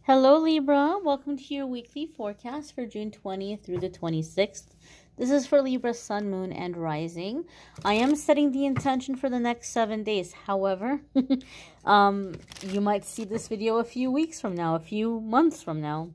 Hello Libra, welcome to your weekly forecast for June 20th through the 26th. This is for Libra, Sun, Moon, and Rising. I am setting the intention for the next 7 days. However, you might see this video a few weeks from now, a few months from now,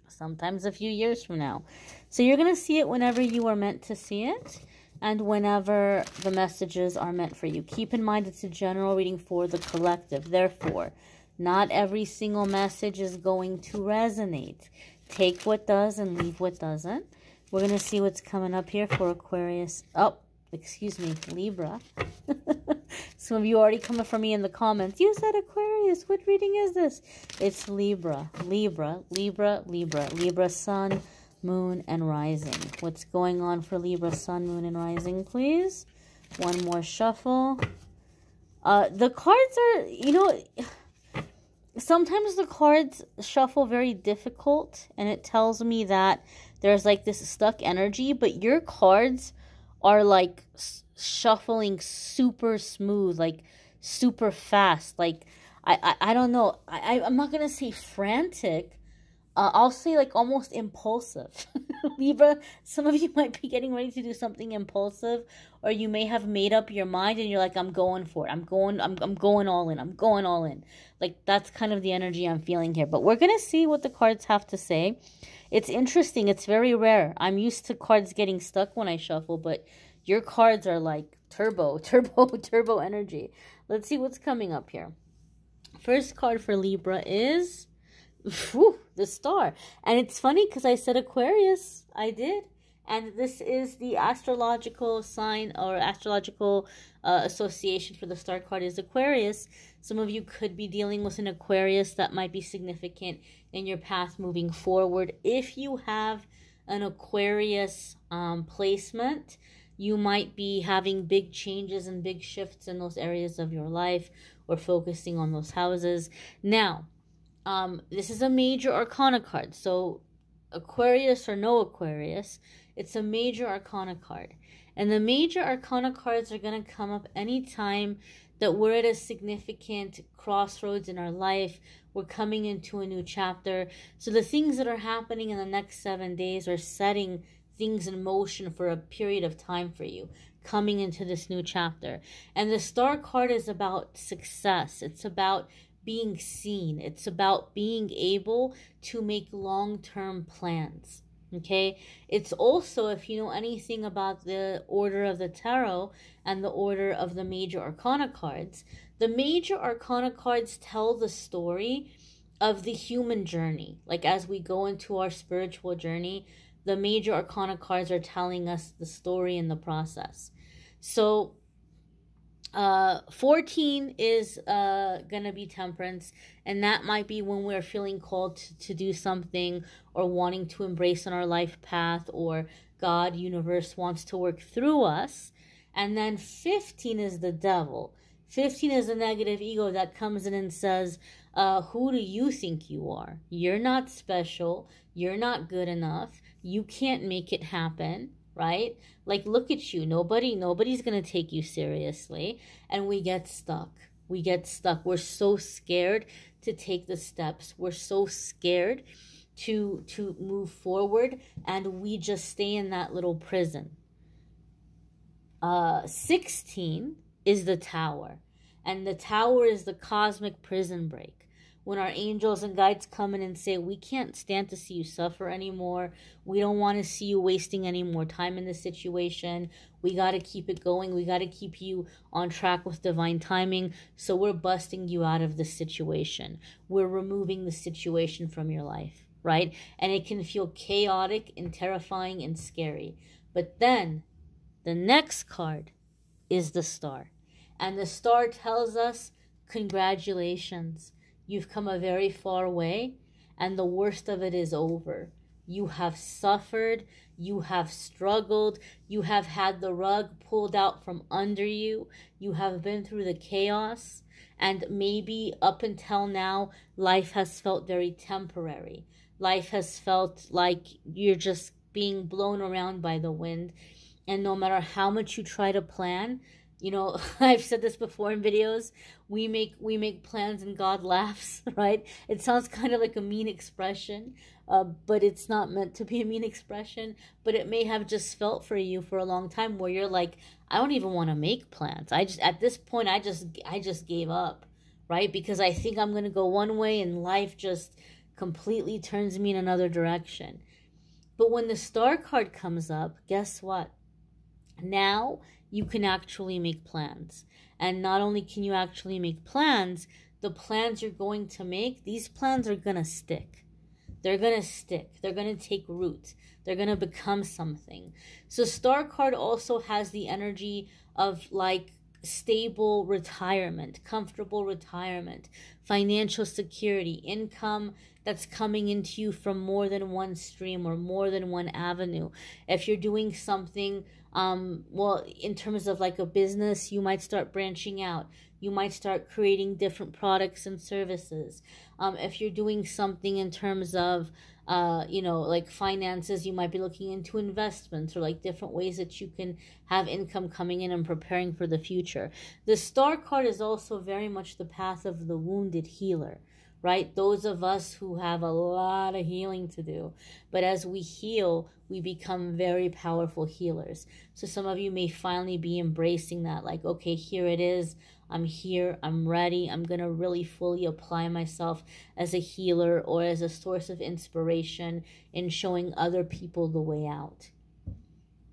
sometimes a few years from now. So you're going to see it whenever you are meant to see it and whenever the messages are meant for you. Keep in mind it's a general reading for the collective. Therefore, not every single message is going to resonate. Take what does and leave what doesn't. We're going to see what's coming up here for Aquarius. Oh, excuse me, Libra. Some of you already coming for me in the comments. You said Aquarius. What reading is this? It's Libra. Libra, Libra, Libra. Libra, Sun, Moon, and Rising. What's going on for Libra, Sun, Moon, and Rising, please? One more shuffle. The cards are, you know... Sometimes the cards shuffle very difficult, and it tells me that there's like this stuck energy, but your cards are like shuffling super smooth, like super fast. Like, I don't know. I'm not going to say frantic. I'll say like almost impulsive. Libra, some of you might be getting ready to do something impulsive, or you may have made up your mind and you're like, I'm going for it. I'm going all in. I'm going all in. Like, that's kind of the energy I'm feeling here. But we're going to see what the cards have to say. It's interesting. It's very rare. I'm used to cards getting stuck when I shuffle, but your cards are like turbo energy. Let's see what's coming up here. First card for Libra is... Whew, the Star. And it's funny because I said Aquarius. I did. And this is the astrological sign or astrological association for the Star card is Aquarius. Some of you could be dealing with an Aquarius that might be significant in your path moving forward. If you have an Aquarius placement, you might be having big changes and big shifts in those areas of your life or focusing on those houses. Now, this is a major arcana card. So Aquarius or no Aquarius, it's a major arcana card. And the major arcana cards are going to come up anytime that we're at a significant crossroads in our life. We're coming into a new chapter. So the things that are happening in the next 7 days are setting things in motion for a period of time for you, coming into this new chapter. And the Star card is about success. It's about being seen. It's about being able to make long-term plans. Okay? It's also, if you know anything about the order of the tarot and the order of the major arcana cards, the major arcana cards tell the story of the human journey. Like as we go into our spiritual journey, the major arcana cards are telling us the story in the process. So 14 is gonna be Temperance, and that might be when we're feeling called to do something or wanting to embrace on our life path, or God, universe wants to work through us. And then 15 is the Devil. 15 is the negative ego that comes in and says, who do you think you are? You're not special. You're not good enough. You can't make it happen. Right? Like, look at you. Nobody's going to take you seriously. And we get stuck. We get stuck. We're so scared to take the steps. We're so scared to move forward. And we just stay in that little prison. 16 is the Tower. And the Tower is the cosmic prison break. When our angels and guides come in and say, we can't stand to see you suffer anymore. We don't want to see you wasting any more time in this situation. We got to keep it going. We got to keep you on track with divine timing. So we're busting you out of this situation. We're removing the situation from your life, right? And it can feel chaotic and terrifying and scary. But then the next card is the Star. And the Star tells us, congratulations. You've come a very far way, and the worst of it is over. You have suffered, you have struggled, you have had the rug pulled out from under you, you have been through the chaos, and maybe up until now, life has felt very temporary. Life has felt like you're just being blown around by the wind, and no matter how much you try to plan, You know, I've said this before in videos. We make plans and God laughs, right? It sounds kind of like a mean expression, but it's not meant to be a mean expression. But it may have just felt for you for a long time where you're like, I don't even want to make plans. I just at this point I just gave up, right? Because I think I'm gonna go one way and life just completely turns me in another direction. But when the star card comes up, guess what? Now you can actually make plans. And not only can you actually make plans, the plans you're going to make, these plans are going to stick. They're going to stick. They're going to take root. They're going to become something. So Star card also has the energy of like stable retirement, comfortable retirement, financial security, income that's coming into you from more than one stream or more than one avenue. If you're doing something, well, in terms of like a business, you might start branching out. You might start creating different products and services. If you're doing something in terms of, like finances, you might be looking into investments or like different ways that you can have income coming in and preparing for the future. The Star card is also very much the path of the wounded healer, right? Those of us who have a lot of healing to do. But as we heal, we become very powerful healers. So some of you may finally be embracing that, like, okay, here it is. I'm here. I'm ready. I'm going to really fully apply myself as a healer or as a source of inspiration in showing other people the way out.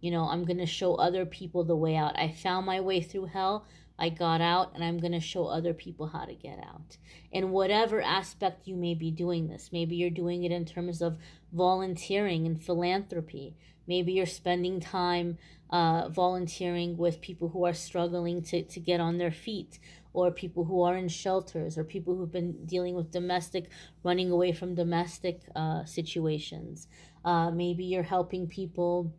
You know, I'm going to show other people the way out. I found my way through hell. I got out, and I'm going to show other people how to get out. In whatever aspect you may be doing this. Maybe you're doing it in terms of volunteering and philanthropy. Maybe you're spending time volunteering with people who are struggling to get on their feet, or people who are in shelters, or people who've been dealing with running away from domestic situations. Maybe you're helping people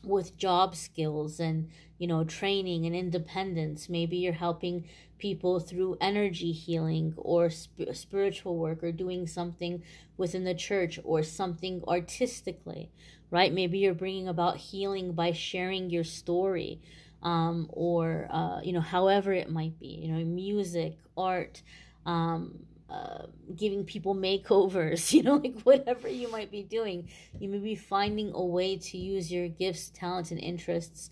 with job skills and, training and independence. Maybe you're helping people through energy healing or spiritual work, or doing something within the church or something artistically, right? Maybe you're bringing about healing by sharing your story, or however it might be, music, art, giving people makeovers, like whatever you might be doing. You may be finding a way to use your gifts, talents, and interests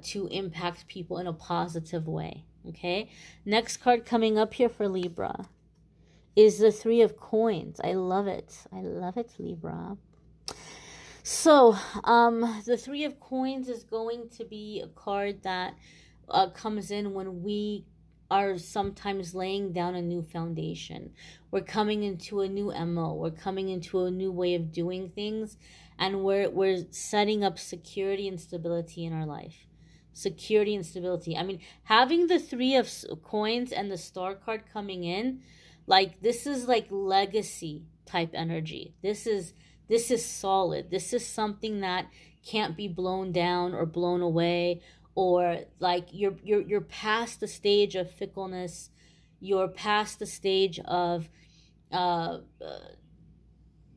to impact people in a positive way. Okay, next card coming up here for Libra is the Three of Coins. I love it. I love it, Libra. So the Three of Coins is going to be a card that comes in when we are sometimes laying down a new foundation. We're coming into a new MO. We're coming into a new way of doing things, and we're setting up security and stability in our life. Security and stability. I mean, having the Three of Coins and the Star card coming in, like, this is like legacy type energy. This is solid. This is something that can't be blown down or blown away, or like you're past the stage of fickleness. You're past the stage of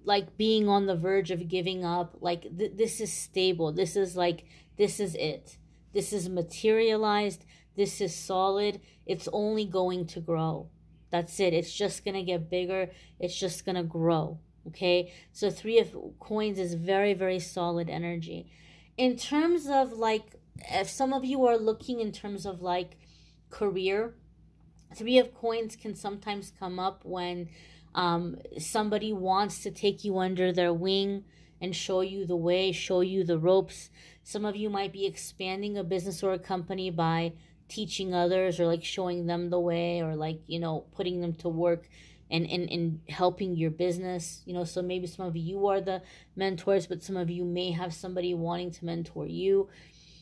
like being on the verge of giving up. Like this is stable. This is it. This is materialized. This is solid. It's only going to grow. That's it. It's just going to get bigger. It's just going to grow. Okay? So Three of Coins is very, very solid energy. In terms of like, if some of you are looking in terms of like career, Three of Coins can sometimes come up when somebody wants to take you under their wing and show you the way, show you the ropes. Some of you might be expanding a business or a company by teaching others, or like showing them the way, or like, putting them to work and helping your business. So maybe some of you are the mentors, but some of you may have somebody wanting to mentor you.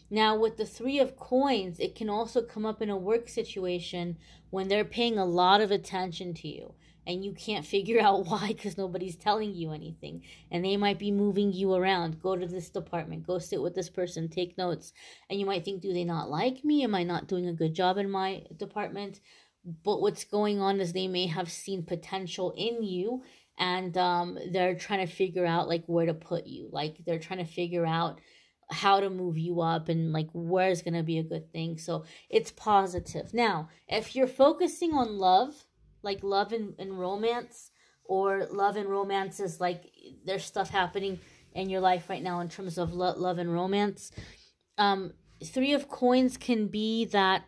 Now, with the Three of Coins, it can also come up in a work situation when they're paying a lot of attention to you, and you can't figure out why because nobody's telling you anything. And they might be moving you around. Go to this department. Go sit with this person. Take notes. And you might think, do they not like me? Am I not doing a good job in my department? But what's going on is they may have seen potential in you, and they're trying to figure out like where to put you. Like they're trying to figure out how to move you up and like where's going to be a good thing. So it's positive. Now, if you're focusing on love, like love and romance, or love and romance is like there's stuff happening in your life right now in terms of love and romance. Three of Coins can be that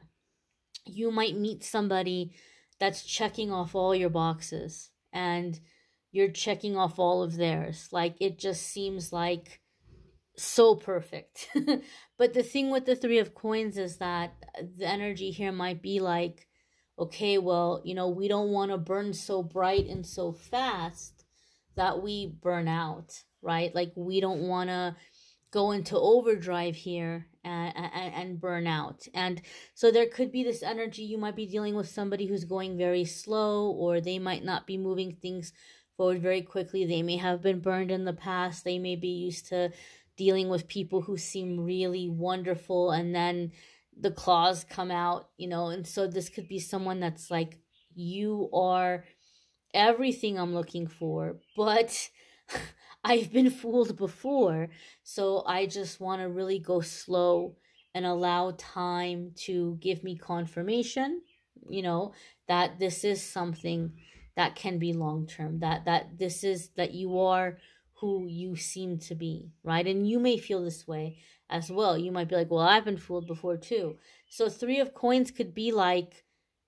you might meet somebody that's checking off all your boxes and you're checking off all of theirs. Like it just seems like so perfect. But the thing with the Three of Coins is that the energy here might be like, okay, well, you know, we don't want to burn so bright and so fast that we burn out, right? Like we don't want to go into overdrive here and burn out. And so there could be this energy. You might be dealing with somebody who's going very slow, or they might not be moving things forward very quickly. They may have been burned in the past. They may be used to dealing with people who seem really wonderful, and then the claws come out, you know. And so this could be someone that's like, you are everything I'm looking for, but I've been fooled before, so I just want to really go slow and allow time to give me confirmation, you know, that this is something that can be long term, that this is, that you are who you seem to be, right? And you may feel this way as well. You might be like, well, I've been fooled before too. So Three of Coins could be like,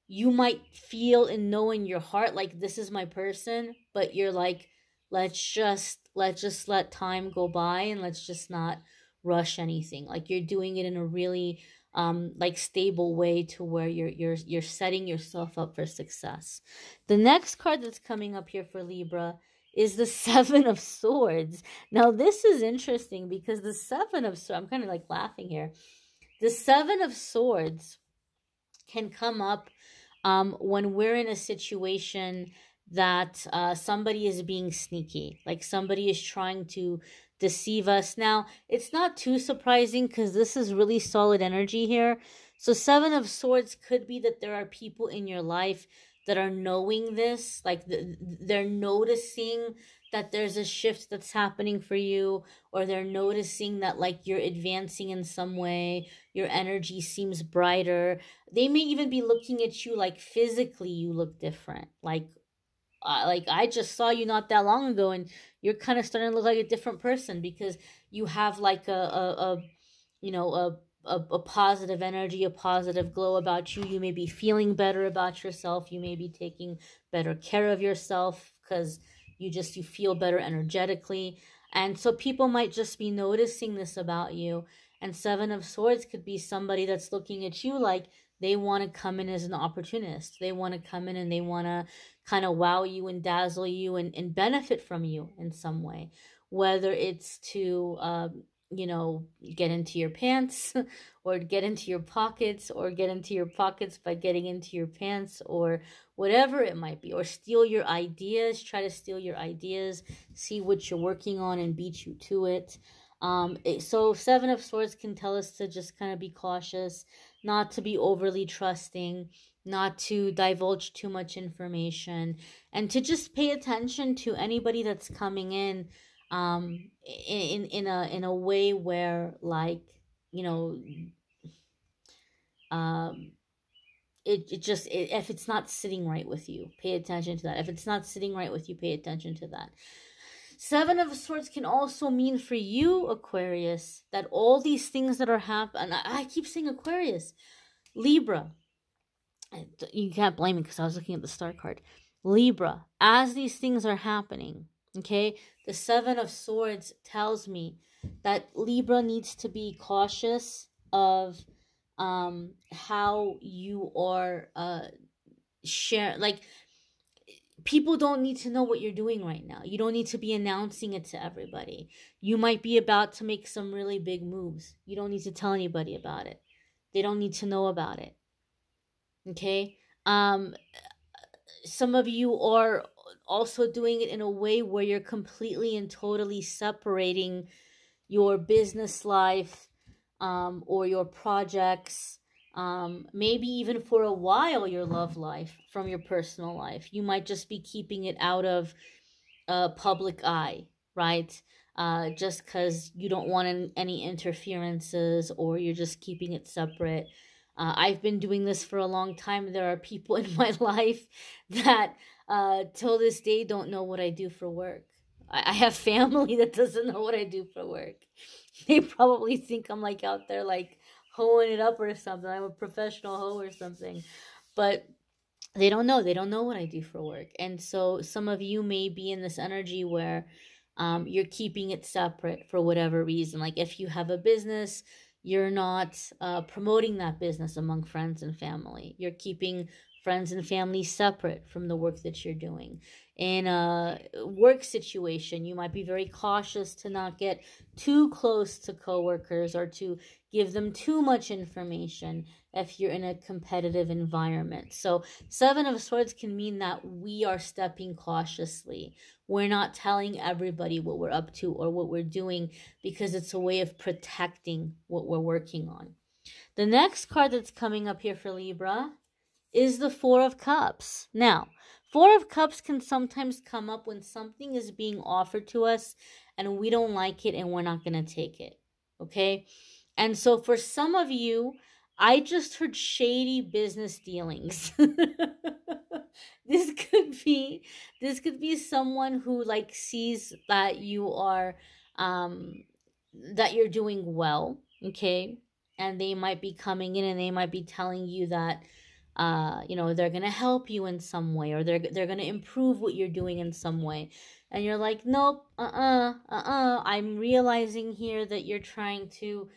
you might feel and know in your heart like this is my person, but you're like, let's just let time go by, and let's just not rush anything. Like you're doing it in a really like stable way to where you're setting yourself up for success. The next card that's coming up here for Libra is the Seven of Swords. Now this is interesting because the Seven of Swords, I'm kind of like laughing here. The Seven of Swords can come up when we're in a situation that somebody is being sneaky, like somebody is trying to deceive us. Now, it's not too surprising because this is really solid energy here. So Seven of Swords could be that there are people in your life that are knowing this, like they're noticing that there's a shift that's happening for you, or they're noticing that like you're advancing in some way, your energy seems brighter. They may even be looking at you like physically you look different. Like I just saw you not that long ago and you're kind of starting to look like a different person because you have like a you know, a positive energy, a positive glow about you. You may be feeling better about yourself. You may be taking better care of yourself because you feel better energetically. And so people might just be noticing this about you. And Seven of Swords could be somebody that's looking at you like they want to come in as an opportunist. They want to come in and they want to kind of wow you and dazzle you and benefit from you in some way. Whether it's to, you know, get into your pants or get into your pockets, or get into your pockets by getting into your pants, or whatever it might be, or steal your ideas, try to steal your ideas, see what you're working on and beat you to it. So Seven of Swords can tell us to just kind of be cautious, not to be overly trusting, not to divulge too much information, and to just pay attention to anybody that's coming in in a way where, like, you know, if it's not sitting right with you, pay attention to that. If it's not sitting right with you, pay attention to that. Seven of Swords can also mean for you, Aquarius, that all these things that are happening, I keep saying Aquarius, Libra, you can't blame me because I was looking at the star card. Libra, as these things are happening, okay, the Seven of Swords tells me that Libra needs to be cautious of how you are like, people don't need to know what you're doing right now. You don't need to be announcing it to everybody. You might be about to make some really big moves. You don't need to tell anybody about it. They don't need to know about it. Okay? Some of you are also doing it in a way where you're completely and totally separating your business life or your projects, maybe even for a while your love life from your personal life. You might just be keeping it out of public eye, right? just because you don't want any interferences, or you're just keeping it separate. I've been doing this for a long time. There are people in my life that till this day don't know what I do for work. I have family that doesn't know what I do for work. They probably think I'm like out there like hoeing it up or something. I'm a professional hoe or something. But they don't know. They don't know what I do for work. And so some of you may be in this energy where you're keeping it separate for whatever reason. Like if you have a business, you're not promoting that business among friends and family. You're keeping friends and family separate from the work that you're doing. In a work situation, you might be very cautious to not get too close to coworkers or to give them too much information if you're in a competitive environment. So Seven of Swords can mean that we are stepping cautiously. We're not telling everybody what we're up to or what we're doing, because it's a way of protecting what we're working on. The next card that's coming up here for Libra is the Four of Cups. Now, Four of Cups can sometimes come up when something is being offered to us and we don't like it and we're not going to take it. Okay? And so for some of you, I just heard shady business dealings. This could be someone who like sees that you are that you're doing well, okay? And they might be coming in and they might be telling you that they're going to help you in some way, or they're going to improve what you're doing in some way. And you're like, nope, I'm realizing here that you're trying to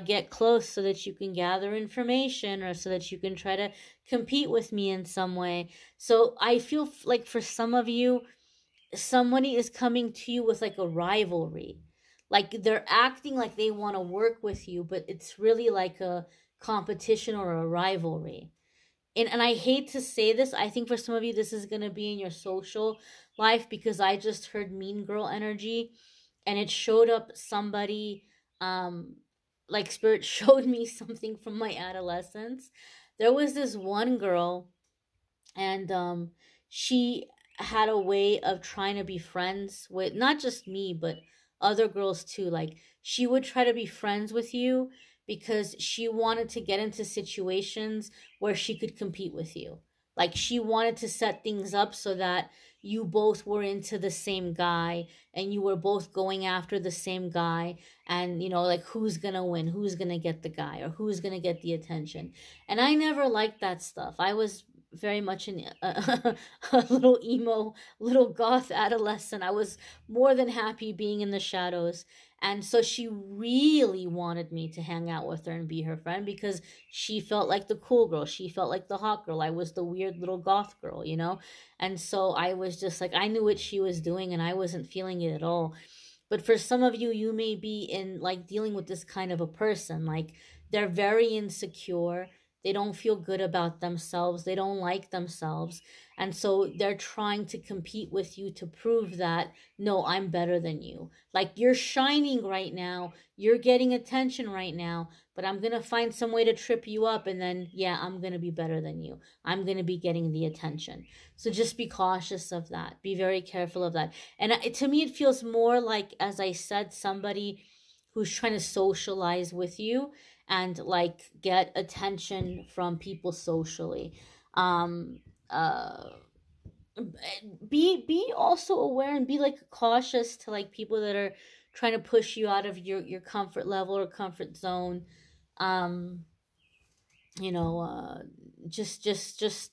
get close so that you can gather information, or so that you can try to compete with me in some way. So I feel like for some of you, somebody is coming to you with like a rivalry. Like they're acting like they want to work with you, but it's really like a competition or a rivalry. And I hate to say this, I think for some of you this is going to be in your social life, because I just heard mean girl energy, and it showed up somebody, like Spirit showed me something from my adolescence. There was this one girl, and she had a way of trying to be friends with not just me, but other girls too. Like she would try to be friends with you because she wanted to get into situations where she could compete with you. Like she wanted to set things up so that you both were into the same guy and you were both going after the same guy, and like who's gonna win, who's gonna get the guy, or who's gonna get the attention. And I never liked that stuff. I was very much a little emo, little goth adolescent. I was more than happy being in the shadows. And so she really wanted me to hang out with her and be her friend, because she felt like the cool girl. She felt like the hot girl. I was the weird little goth girl, And so I was just like, I knew what she was doing and I wasn't feeling it at all. But for some of you, you may be in like dealing with this kind of a person. Like they're very insecure. They don't feel good about themselves. They don't like themselves. And so they're trying to compete with you to prove that, no, I'm better than you. Like you're shining right now. You're getting attention right now. But I'm going to find some way to trip you up. And then, yeah, I'm going to be better than you. I'm going to be getting the attention. So just be cautious of that. Be very careful of that. And to me, it feels more like, as I said, somebody who's trying to socialize with you and like get attention from people socially. Be also aware and be like cautious to like people that are trying to push you out of your comfort level or comfort zone. Just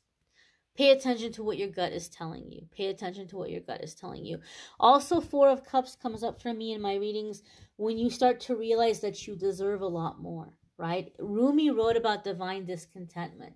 pay attention to what your gut is telling you. Pay attention to what your gut is telling you. Also, Four of Cups comes up for me in my readings when you start to realize that you deserve a lot more, right? Rumi wrote about divine discontentment.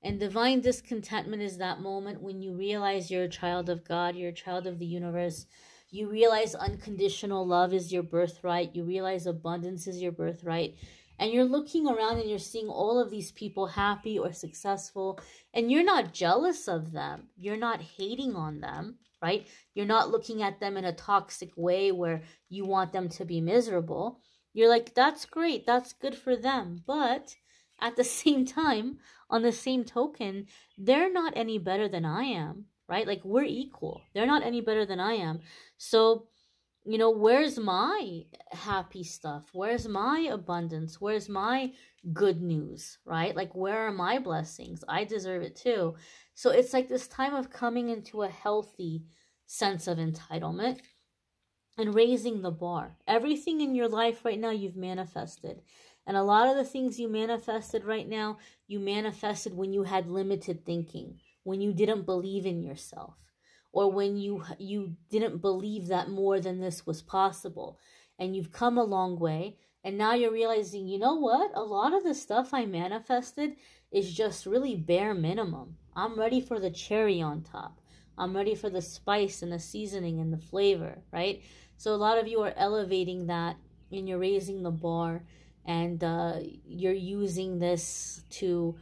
And divine discontentment is that moment when you realize you're a child of God, you're a child of the universe. You realize unconditional love is your birthright. You realize abundance is your birthright. And you're looking around and you're seeing all of these people happy or successful. And you're not jealous of them. You're not hating on them, right? You're not looking at them in a toxic way where you want them to be miserable. You're like, that's great. That's good for them. But at the same time, on the same token, they're not any better than I am, right? Like we're equal. They're not any better than I am. So you know, where's my happy stuff? Where's my abundance? Where's my good news, right? Like, where are my blessings? I deserve it too. So it's like this time of coming into a healthy sense of entitlement and raising the bar. Everything in your life right now you've manifested. And a lot of the things you manifested right now, you manifested when you had limited thinking, when you didn't believe in yourself, or when you didn't believe that more than this was possible. And you've come a long way. And now you're realizing, you know what? A lot of the stuff I manifested is just really bare minimum. I'm ready for the cherry on top. I'm ready for the spice and the seasoning and the flavor, right? So a lot of you are elevating that, and you're raising the bar, and you're using this to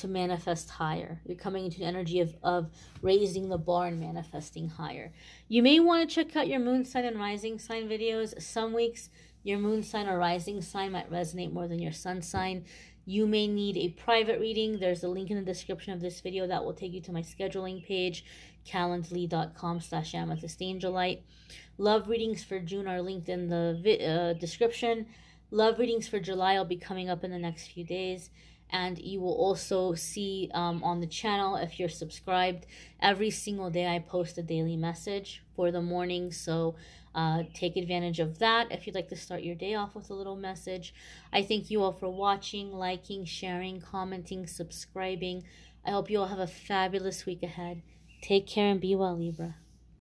manifest higher. You're coming into an energy of raising the bar and manifesting higher. You may want to check out your moon sign and rising sign videos. Some weeks your moon sign or rising sign might resonate more than your sun sign. You may need a private reading. There's a link in the description of this video that will take you to my scheduling page, calendly.com/amethystangelite. Love readings for June are linked in the description. Love readings for July will be coming up in the next few days. And you will also see on the channel, if you're subscribed, every single day I post a daily message for the morning. So take advantage of that if you'd like to start your day off with a little message. I thank you all for watching, liking, sharing, commenting, subscribing. I hope you all have a fabulous week ahead. Take care and be well, Libra.